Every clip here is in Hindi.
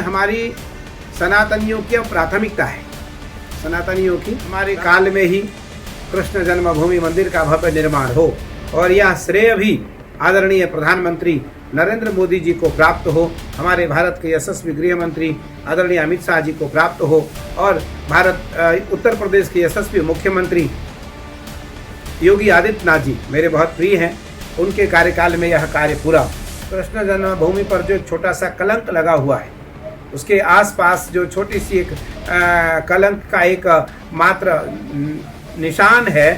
हमारी सनातनियों की अब प्राथमिकता है। सनातनियों की हमारे काल में ही कृष्ण जन्मभूमि मंदिर का भव्य निर्माण हो और यह श्रेय भी आदरणीय प्रधानमंत्री नरेंद्र मोदी जी को प्राप्त हो, हमारे भारत के यशस्वी गृह मंत्री आदरणीय अमित शाह जी को प्राप्त हो और उत्तर प्रदेश के यशस्वी मुख्यमंत्री योगी आदित्यनाथ जी मेरे बहुत प्रिय हैं, उनके कार्यकाल में यह कार्य पूरा। कृष्ण जन्मभूमि पर जो छोटा सा कलंक लगा हुआ है, उसके आसपास जो छोटी सी एक कलंक का एक मात्र निशान है,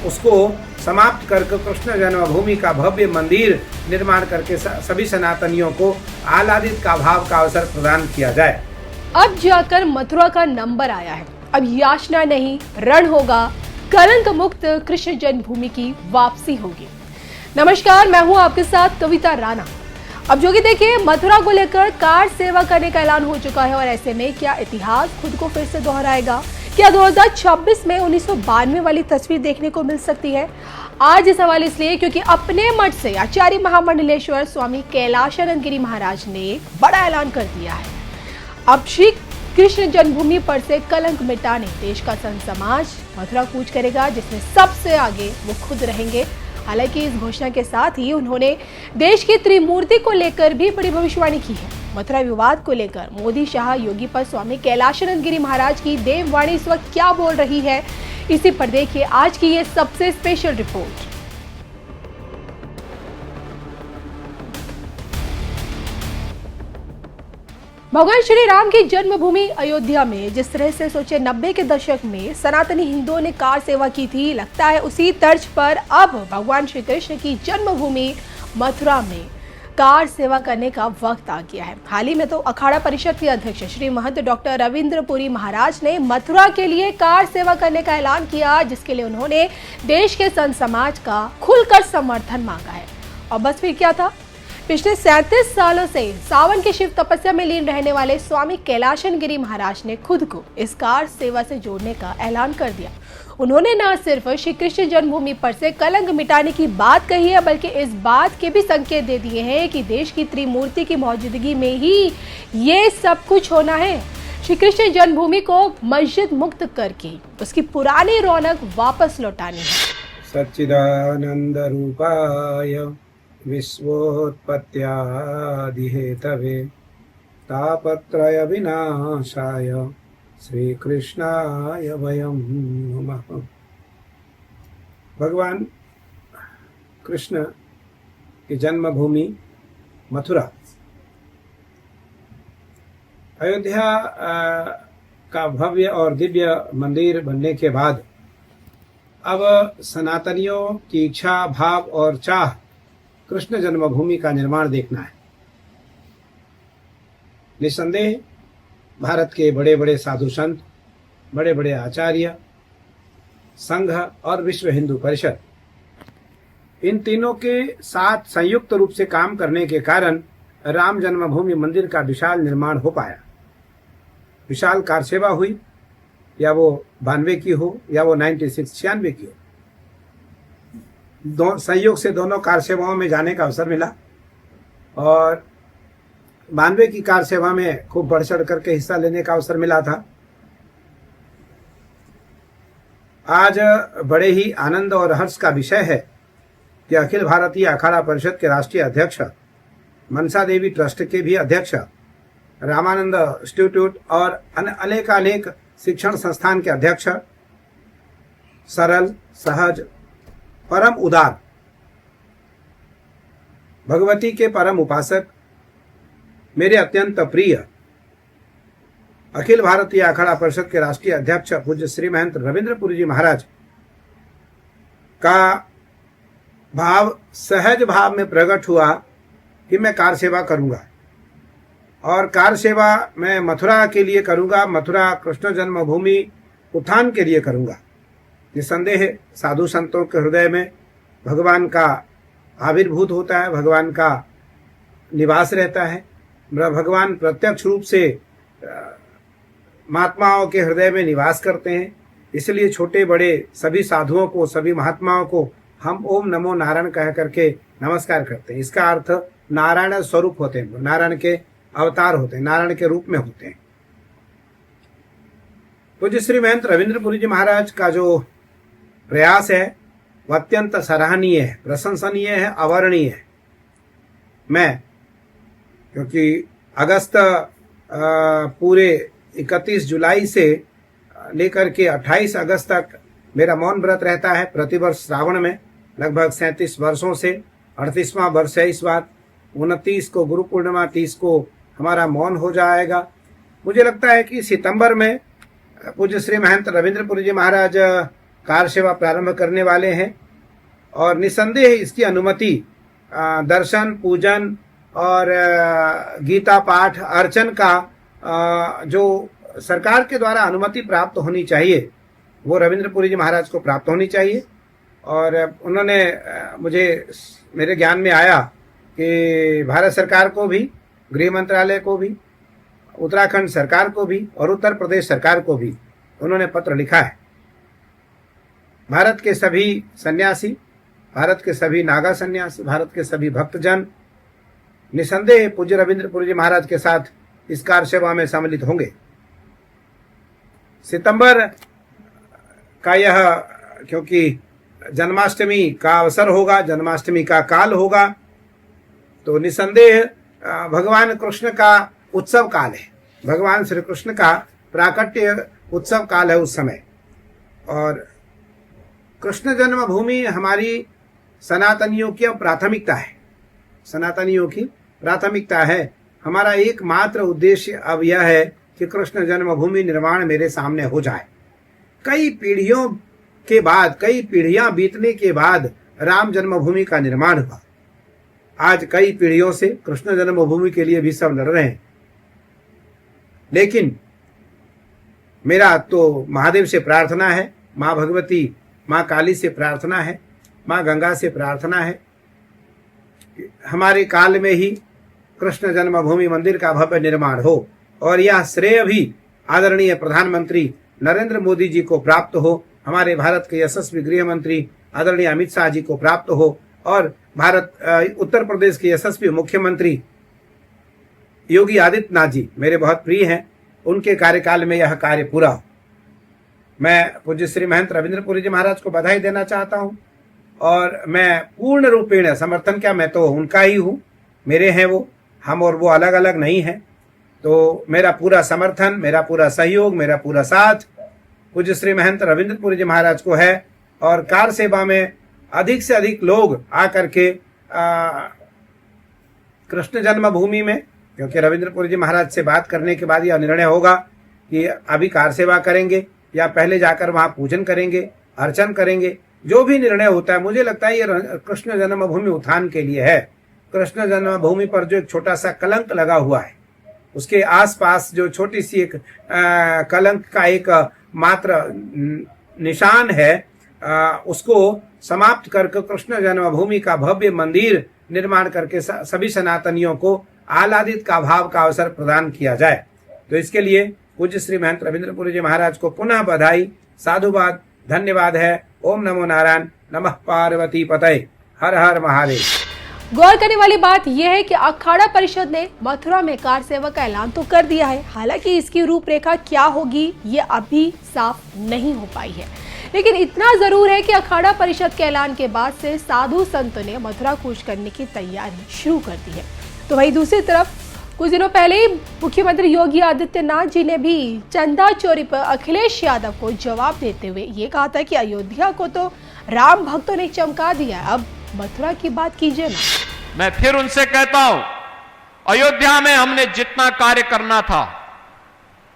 उसको समाप्त करके कृष्ण जन्मभूमि का भव्य मंदिर निर्माण करके सभी सनातनियों को आह्लादित का भाव का अवसर प्रदान किया जाए। अब जाकर मथुरा का नंबर आया है। अब याचना नहीं, रण होगा। कलंक मुक्त कृष्ण जन्मभूमि की वापसी होगी। नमस्कार, मैं हूं आपके साथ कविता राणा। अब जो कि देखिए, मथुरा को लेकर कार सेवा करने का ऐलान हो चुका है और ऐसे में क्या इतिहास खुद को फिर से दोहराएगा? क्या 2026 में 1992 वाली तस्वीर देखने को मिल सकती है? आज ये सवाल इसलिए क्योंकि अपने मठ से आचार्य महामंडलेश्वर स्वामी कैलाशानंद गिरी महाराज ने बड़ा ऐलान कर दिया है। अब श्री कृष्ण जन्मभूमि पर से कलंक मिटाने देश का संत समाज मथुरा कूच करेगा, जिसमें सबसे आगे वो खुद रहेंगे। हालांकि इस घोषणा के साथ ही उन्होंने देश की त्रिमूर्ति को लेकर भी बड़ी भविष्यवाणी की है। मथुरा विवाद को लेकर मोदी, शाह, योगी पर स्वामी कैलाशानंद गिरी महाराज की देववाणी इस वक्त क्या बोल रही है, इसी पर देखिए आज की ये सबसे स्पेशल रिपोर्ट। भगवान श्री राम की जन्मभूमि अयोध्या में जिस तरह से सोचे 90 के दशक में सनातनी हिंदुओं ने कार सेवा की थी, लगता है उसी तर्ज पर अब भगवान श्री कृष्ण की जन्मभूमि मथुरा में कार सेवा करने का वक्त आ गया है। हाल ही में तो अखाड़ा परिषद के अध्यक्ष श्री महंत डॉक्टर रविंद्र पुरी महाराज ने मथुरा के लिए कार सेवा करने का ऐलान किया, जिसके लिए उन्होंने देश के संत समाज का खुलकर समर्थन मांगा है। और बस फिर क्या था, पिछले 37 सालों से सावन की शिव तपस्या में लीन रहने वाले स्वामी कैलाशानंद गिरी महाराज ने खुद को इस कार सेवा से जोड़ने का ऐलान कर दिया। उन्होंने न सिर्फ श्री कृष्ण जन्मभूमि पर से कलंक मिटाने की बात कही है, बल्कि इस बात के भी संकेत दे दिए हैं कि देश की त्रिमूर्ति की मौजूदगी में ही ये सब कुछ होना है। श्री कृष्ण जन्मभूमि को मस्जिद मुक्त करके उसकी पुरानी रौनक वापस लौटानी है। सच्चिदानंद रूपाय विश्वोत्पत्त्यादि हेतवे तापत्रय विनाशाय श्री कृष्णाय वयं नमः। भगवान कृष्ण की जन्मभूमि मथुरा, अयोध्या का भव्य और दिव्य मंदिर बनने के बाद अब सनातनियों की इच्छा, भाव और चाह कृष्ण जन्मभूमि का निर्माण देखना है। निस्संदेह भारत के बड़े बड़े साधु संत, बड़े बड़े आचार्य, संघ और विश्व हिंदू परिषद, इन तीनों के साथ संयुक्त रूप से काम करने के कारण राम जन्मभूमि मंदिर का विशाल निर्माण हो पाया। विशाल कार सेवा हुई, या वो 92 की हो या वो 96 की हो, संयोग से दोनों कार सेवाओं में जाने का अवसर मिला और 92 की कार सेवा में खूब बढ़ चढ़ करके हिस्सा लेने का अवसर मिला था। आज बड़े ही आनंद और हर्ष का विषय है कि अखिल भारतीय अखाड़ा परिषद के राष्ट्रीय अध्यक्ष, मनसा देवी ट्रस्ट के भी अध्यक्ष, रामानंद इंस्टीट्यूट और अनेक शिक्षण संस्थान के अध्यक्ष, सरल, सहज, परम उदार, भगवती के परम उपासक, मेरे अत्यंत प्रिय अखिल भारतीय अखाड़ा परिषद के राष्ट्रीय अध्यक्ष पूज्य श्री महंत रविंद्र पुरी जी महाराज का भाव सहज भाव में प्रकट हुआ कि मैं कार सेवा करूंगा और कार सेवा मैं मथुरा के लिए करूंगा, मथुरा कृष्ण जन्मभूमि उत्थान के लिए करूंगा। निस्संदेह साधु संतों के हृदय में भगवान का आविर्भूत होता है, भगवान का निवास रहता है। भगवान प्रत्यक्ष रूप से महात्माओं के हृदय में निवास करते हैं। इसलिए छोटे बड़े सभी साधुओं को, सभी महात्माओं को हम ओम नमो नारायण कह करके नमस्कार करते हैं। इसका अर्थ नारायण स्वरूप होते हैं, नारायण के अवतार होते हैं, नारायण के रूप में होते हैं। पूज्य श्री महंत रविंद्रपुरी जी महाराज का जो प्रयास है वह अत्यंत सराहनीय है, प्रशंसनीय है, अवर्णीय है। मैं क्योंकि अगस्त पूरे 31 जुलाई से लेकर के 28 अगस्त तक मेरा मौन व्रत रहता है प्रतिवर्ष श्रावण में, लगभग 37 वर्षों से। 38वां वर्ष है इस बार। 29 को गुरु पूर्णिमा, 30 को हमारा मौन हो जाएगा। मुझे लगता है कि सितंबर में पूज्य श्री महंत रविंद्रपुरी जी महाराज कार सेवा प्रारंभ करने वाले हैं और निसंदेह इसकी अनुमति दर्शन, पूजन और गीता पाठ, अर्चन का जो सरकार के द्वारा अनुमति प्राप्त होनी चाहिए वो रविंद्रपुरी जी महाराज को प्राप्त होनी चाहिए। और उन्होंने मेरे ज्ञान में आया कि भारत सरकार को भी, गृह मंत्रालय को भी, उत्तराखंड सरकार को भी और उत्तर प्रदेश सरकार को भी उन्होंने पत्र लिखा है। भारत के सभी सन्यासी, भारत के सभी नागा सन्यासी, भारत के सभी भक्तजन निसंदेह पूज्य रविंद्रपुरी जी महाराज के साथ इस कार सेवा में सम्मिलित होंगे। सितंबर का यह, क्योंकि जन्माष्टमी का अवसर होगा, जन्माष्टमी का काल होगा, तो निसंदेह भगवान कृष्ण का उत्सव काल है, भगवान श्री कृष्ण का प्राकट्य उत्सव काल है उस समय। और कृष्ण जन्मभूमि हमारी सनातनियों की प्राथमिकता है, सनातनियों की प्राथमिकता है। हमारा एकमात्र उद्देश्य अब यह है कि कृष्ण जन्मभूमि निर्माण मेरे सामने हो जाए। कई पीढ़ियों के बाद, कई पीढ़ियां बीतने के बाद राम जन्मभूमि का निर्माण हुआ। आज कई पीढ़ियों से कृष्ण जन्मभूमि के लिए भी सब लड़ रहे हैं, लेकिन मेरा तो महादेव से प्रार्थना है, माँ भगवती, माँ काली से प्रार्थना है, माँ गंगा से प्रार्थना है, हमारे काल में ही कृष्ण जन्मभूमि मंदिर का भव्य निर्माण हो और यह श्रेय भी आदरणीय प्रधानमंत्री नरेंद्र मोदी जी को प्राप्त हो, हमारे भारत के यशस्वी गृह मंत्री आदरणीय अमित शाह जी को प्राप्त हो और उत्तर प्रदेश के यशस्वी मुख्यमंत्री योगी आदित्यनाथ जी मेरे बहुत प्रिय हैं, उनके कार्यकाल में यह कार्य पूरा हो। मैं पूज्य श्री महंत रविंद्रपुरी जी महाराज को बधाई देना चाहता हूं और मैं पूर्ण रूपेण समर्थन, क्या मैं तो उनका ही हूं, मेरे हैं वो, हम और वो अलग अलग नहीं हैं, तो मेरा पूरा समर्थन, मेरा पूरा सहयोग, मेरा पूरा साथ पूज्य श्री महंत रविंद्रपुरी जी महाराज को है। और कार सेवा में अधिक से अधिक लोग आकर के कृष्ण जन्मभूमि में, क्योंकि रविंद्रपुरी जी महाराज से बात करने के बाद यह निर्णय होगा कि अभी कार सेवा करेंगे या पहले जाकर वहां पूजन करेंगे, अर्चन करेंगे, जो भी निर्णय होता है। मुझे लगता है ये कृष्ण जन्मभूमि उत्थान के लिए है। कृष्ण जन्मभूमि पर जो एक छोटा सा कलंक लगा हुआ है, उसके आसपास जो छोटी सी एक कलंक का एक मात्र निशान है, उसको समाप्त करके कृष्ण जन्मभूमि का भव्य मंदिर निर्माण करके सभी सनातनियों को आह्लादित का भाव का अवसर प्रदान किया जाए। तो इसके लिए पूज्य श्री महंत रविंद्रपुरी जी महाराज को पुनः बधाई, साधुवाद, धन्यवाद है। ओम नमो नारायण, नमः पार्वती पतये, हर हर महादेव। गौर करने वाली बात यह है कि अखाड़ा परिषद ने मथुरा में कार सेवा का ऐलान तो कर दिया है, हालांकि इसकी रूपरेखा क्या होगी ये अभी साफ नहीं हो पाई है, लेकिन इतना जरूर है कि अखाड़ा परिषद के ऐलान के बाद से साधु संत ने मथुरा कूच करने की तैयारी शुरू कर दी है। तो वहीं दूसरी तरफ कुछ दिनों पहले मुख्यमंत्री योगी आदित्यनाथ जी ने भी चंदा चोरी पर अखिलेश यादव को जवाब देते हुए ये कहा था कि अयोध्या को तो राम भक्तों ने चमका दिया, अब मथुरा की बात कीजिए ना। मैं फिर उनसे कहता हूं, अयोध्या में हमने जितना कार्य करना था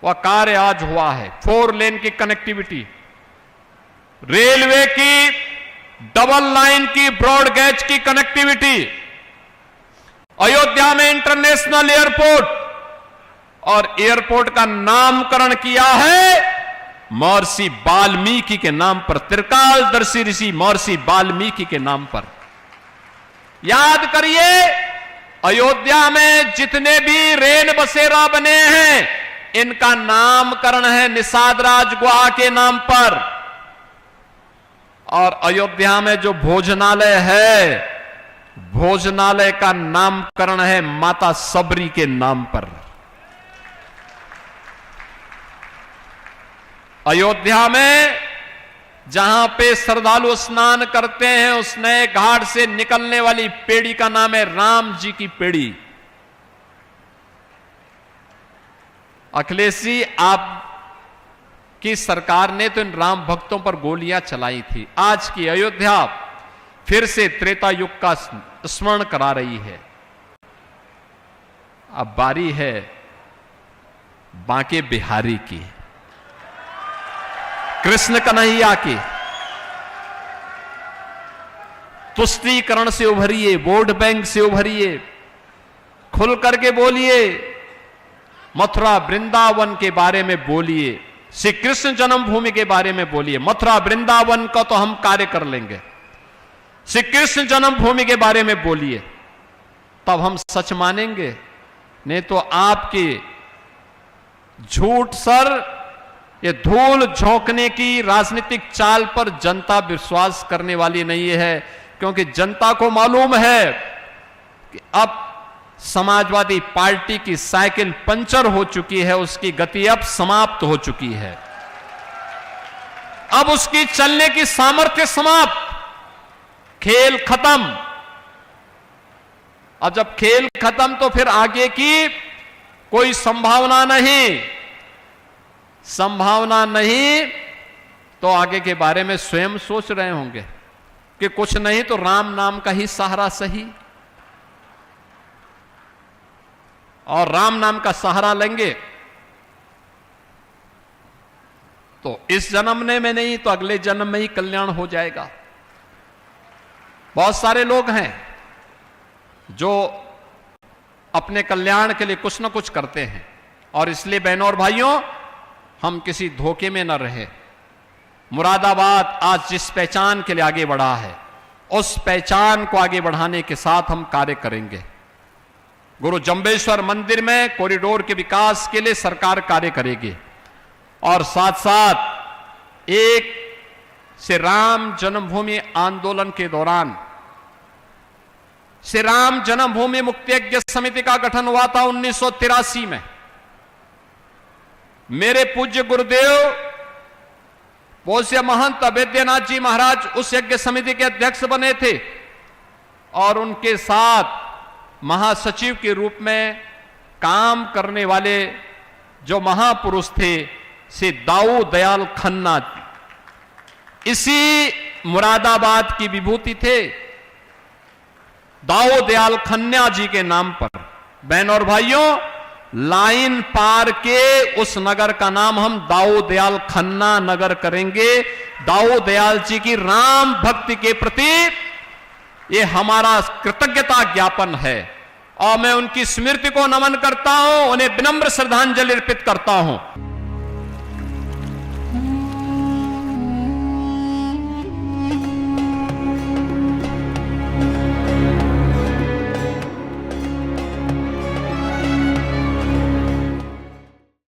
वह कार्य आज हुआ है। 4 लेन की कनेक्टिविटी, रेलवे की डबल लाइन की ब्रॉड गेज की कनेक्टिविटी, अयोध्या में इंटरनेशनल एयरपोर्ट, और एयरपोर्ट का नामकरण किया है महर्षि वाल्मीकि के नाम पर, त्रिकालदर्शी ऋषि महर्षि वाल्मीकि के नाम पर। याद करिए, अयोध्या में जितने भी रेल बसेरा बने हैं इनका नामकरण है निषाद राज गुहा के नाम पर। और अयोध्या में जो भोजनालय है भोजनालय का नामकरण है माता सबरी के नाम पर। अयोध्या में जहां पे श्रद्धालु स्नान करते हैं उस नए घाट से निकलने वाली पेड़ी का नाम है राम जी की पेड़ी। अखिलेश जी, आपकी सरकार ने तो इन राम भक्तों पर गोलियां चलाई थी। आज की अयोध्या फिर से त्रेता युग का स्मरण करा रही है। अब बारी है बांके बिहारी की, कृष्ण कन्हैया की। तुष्टीकरण से उभरिए, वोट बैंक से उभरिए, खुल करके बोलिए, मथुरा वृंदावन के बारे में बोलिए, श्री कृष्ण जन्मभूमि के बारे में बोलिए। मथुरा वृंदावन का तो हम कार्य कर लेंगे, श्री कृष्ण जन्मभूमि के बारे में बोलिए, तब हम सच मानेंगे। नहीं तो आपके झूठ सर, ये धूल झोंकने की राजनीतिक चाल पर जनता विश्वास करने वाली नहीं है, क्योंकि जनता को मालूम है कि अब समाजवादी पार्टी की साइकिल पंचर हो चुकी है, उसकी गति अब समाप्त हो चुकी है, अब उसकी चलने की सामर्थ्य समाप्त, खेल खत्म। अब जब खेल खत्म तो फिर आगे की कोई संभावना नहीं। संभावना नहीं तो आगे के बारे में स्वयं सोच रहे होंगे कि कुछ नहीं तो राम नाम का ही सहारा सही, और राम नाम का सहारा लेंगे तो इस जन्म में नहीं तो अगले जन्म में ही कल्याण हो जाएगा। बहुत सारे लोग हैं जो अपने कल्याण के लिए कुछ ना कुछ करते हैं, और इसलिए बहनों और भाइयों, हम किसी धोखे में न रहे। मुरादाबाद आज जिस पहचान के लिए आगे बढ़ा है, उस पहचान को आगे बढ़ाने के साथ हम कार्य करेंगे। गुरु जंबेश्वर मंदिर में कॉरिडोर के विकास के लिए सरकार कार्य करेगी, और साथ साथ एक श्री राम जन्मभूमि आंदोलन के दौरान श्री राम जन्मभूमि मुक्ति यज्ञ समिति का गठन हुआ था 1983 में। मेरे पूज्य गुरुदेव पूज्य महंत अभेद्यनाथ जी महाराज उस यज्ञ समिति के अध्यक्ष बने थे, और उनके साथ महासचिव के रूप में काम करने वाले जो महापुरुष थे श्री दाऊ दयाल खन्ना, इसी मुरादाबाद की विभूति थे दाऊ दयाल खन्ना जी के नाम पर। बहनों और भाइयों, लाइन पार के उस नगर का नाम हम दाऊ दयाल खन्ना नगर करेंगे। दाऊ दयाल जी की राम भक्ति के प्रति ये हमारा कृतज्ञता ज्ञापन है, और मैं उनकी स्मृति को नमन करता हूं, उन्हें विनम्र श्रद्धांजलि अर्पित करता हूं।